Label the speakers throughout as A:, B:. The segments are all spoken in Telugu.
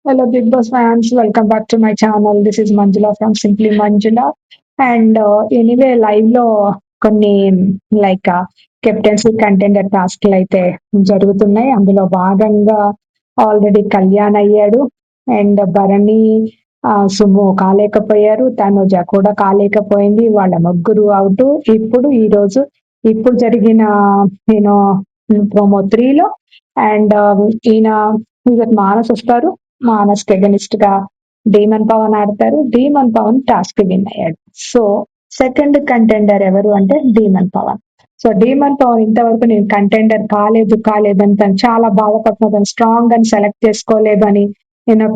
A: Hello, Big Boss fans. Welcome back to my channel. This is Manjula from Simply Manjula. And anyway live లో కొన్ని లైక్ కెప్టెన్సీ కంటెండర్ టాస్క్లు అయితే జరుగుతున్నాయి. అందులో భాగంగా ఆల్రెడీ కళ్యాణ్ అయ్యాడు అండ్ భరణి సుము కాలేకపోయారు. తనుజ కూడా కాలేకపోయింది. వాళ్ళ ముగ్గురు అవుట్. ఇప్పుడు జరిగిన నేను ప్రోమో 3 లో అండ్ ఈయన మానస్ వస్తారు. మానస్ అగెనిస్ట్ గా డీమన్ పవన్ ఆడతారు. డీమన్ పవన్ టాస్క్ విన్ అయ్యాడు. సో సెకండ్ కంటెండర్ ఎవరు అంటే demon Pavan. So demon Pavan ఇంతవరకు నేను కంటెండర్ కాలేదు అని తను చాలా బాధపడుతున్నా. తను స్ట్రాంగ్ అని సెలెక్ట్ చేసుకోలేదని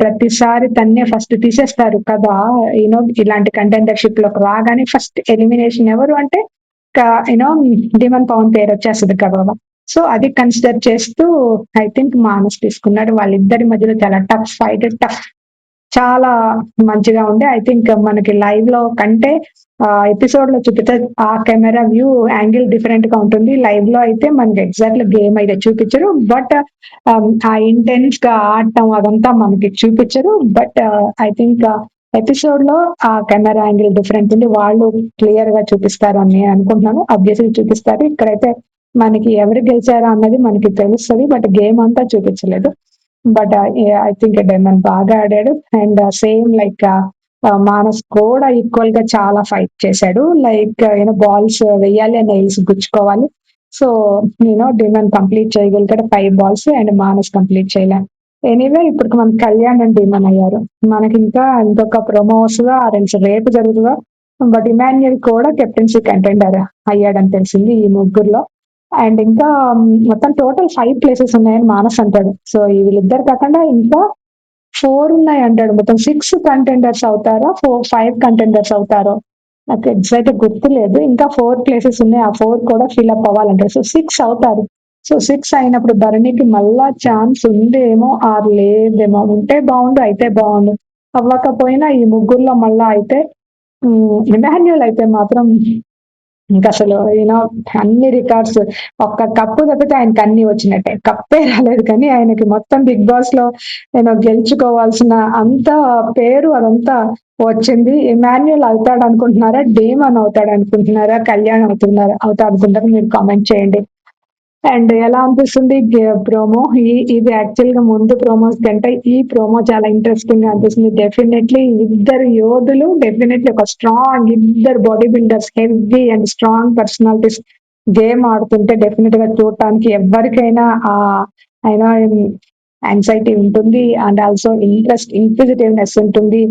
A: ప్రతిసారి తన్నే ఫస్ట్ తీసేస్తారు కదా. ఇలాంటి కంటెండర్షిప్ లోకి రాగానే ఫస్ట్ ఎలిమినేషన్ ఎవరు అంటే యూనో డీమన్ పవన్ పేరు వచ్చేస్తుంది కదా. సో అది కన్సిడర్ చేస్తూ ఐ థింక్ మానస్ తీసుకున్నాడు. వాళ్ళిద్దరి మధ్యలో చాలా టఫ్ చాలా మంచిగా ఉండే. ఐ థింక్ మనకి లైవ్ లో కంటే ఎపిసోడ్ లో చూపితే ఆ కెమెరా వ్యూ యాంగిల్ డిఫరెంట్ గా ఉంటుంది. లైవ్ లో అయితే మనకి ఎగ్జాక్ట్ గేమ్ అయితే చూపించరు. బట్ ఆ ఇంటెన్స్ గా ఆడటం అదంతా మనకి చూపించరు. బట్ ఐ థింక్ ఎపిసోడ్ లో ఆ కెమెరా యాంగిల్ డిఫరెంట్ ఉంది. వాళ్ళు క్లియర్ గా చూపిస్తారు అని నేను అనుకుంటున్నాను. అబ్వియస్లీ చూపిస్తారు. ఇక్కడైతే మనకి ఎవరు గెలిచారా అన్నది మనకి తెలుస్తుంది. బట్ గేమ్ అంతా చూపించలేదు. బట్ ఐ థింక్ డైమండ్ బాగా ఆడాడు. అండ్ సేమ్ లైక్ మానస్ కూడా ఈక్వల్ గా చాలా ఫైట్ చేశాడు. లైక్ బాల్స్ వేయాలి అని నెయిల్స్ గుచ్చుకోవాలి. సో డైమండ్ కంప్లీట్ చేయగలిగాడు 5 balls అండ్ మానస్ కంప్లీట్ చేయలే. ఎనీవే ఇప్పుడు మన కళ్యాణ్ అండ్ డీమన్ అయ్యారు. మనకి ఇంకా ఇంకొక ప్రమోస్ గా రేపు జరుగుతుందా. బట్ ఇమాన్యుయల్ కూడా కెప్టెన్సీ కంటెండర్ అయ్యాడని తెలిసింది ఈ ముగ్గురులో. అండ్ ఇంకా మొత్తం టోటల్ 5 places ఉన్నాయని మానస్ అంటాడు. సో వీళ్ళిద్దరు కాకుండా ఇంకా 4 ఉన్నాయి అంటాడు. మొత్తం 6 కంటెండర్స్ అవుతారో 5 కంటెండర్స్ అవుతారో నాకు ఎగ్జాక్ట్ గుర్తులేదు. ఇంకా 4 places ఉన్నాయి. ఆ 4 కూడా ఫిల్అప్ అవ్వాలంటారు. సో 6 అవుతారు. సో 6 అయినప్పుడు భరణికి మళ్ళా ఛాన్స్ ఉందేమో ఆర్ లేదేమో. ఉంటే బాగుండు, అయితే బాగుండు. అవ్వకపోయినా ఈ ముగ్గురులో మళ్ళా అయితే ఇమాన్యుయల్ అయితే మాత్రం ఇంకా అసలు అన్ని రికార్డ్స్ ఒక్క కప్పు తప్పితే ఆయనకి అన్ని వచ్చినట్టే. కప్పే రాలేదు కానీ ఆయనకి మొత్తం బిగ్ బాస్ లో గెలుచుకోవాల్సిన అంత పేరు అదంతా వచ్చింది. ఇమాన్యుయల్ అవుతాడు అనుకుంటున్నారా, డీమన్ అవుతాడు అనుకుంటున్నారా, కళ్యాణ్ అవుతాడు అనుకుంటారా మీరు కామెంట్ చేయండి. అండ్ ఎలా అనిపిస్తుంది ప్రోమో? ఇది యాక్చువల్ గా ముందు ప్రోమోస్ కంటే ఈ ప్రోమో చాలా ఇంట్రెస్టింగ్ గా అనిపిస్తుంది. డెఫినెట్లీ ఇద్దరు యోధులు, డెఫినెట్లీ ఒక స్ట్రాంగ్ ఇద్దరు body builders, heavy and strong personalities game ఆడుతుంటే డెఫినెట్ గా చూడటానికి ఎవరికైనా అయినా యాంగ్జైటీ ఉంటుంది. అండ్ ఆల్సో ఇంక్విజిటివ్నెస్ ఉంటుంది.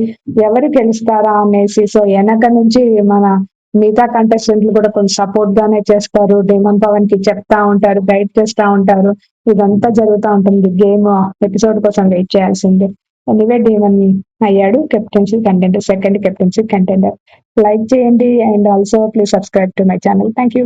A: ఎవరు గెలుస్తారా అనేసి. సో వెనక నుంచి మన మిగతా కంటెస్టెంట్లు కూడా కొంచెం సపోర్ట్ గానే చేస్తారు. డేమన్ పవన్ కి చెప్తా ఉంటారు, గైడ్ చేస్తా ఉంటారు. ఇదంతా జరుగుతూ ఉంటుంది. గేమ్ ఎపిసోడ్ కోసం వెయిట్ చేయాల్సిందే. ఎనీవే డేమన్ అయ్యాడు captaincy contender, second captaincy contender. Like చేయండి and also please subscribe to my channel. Thank you.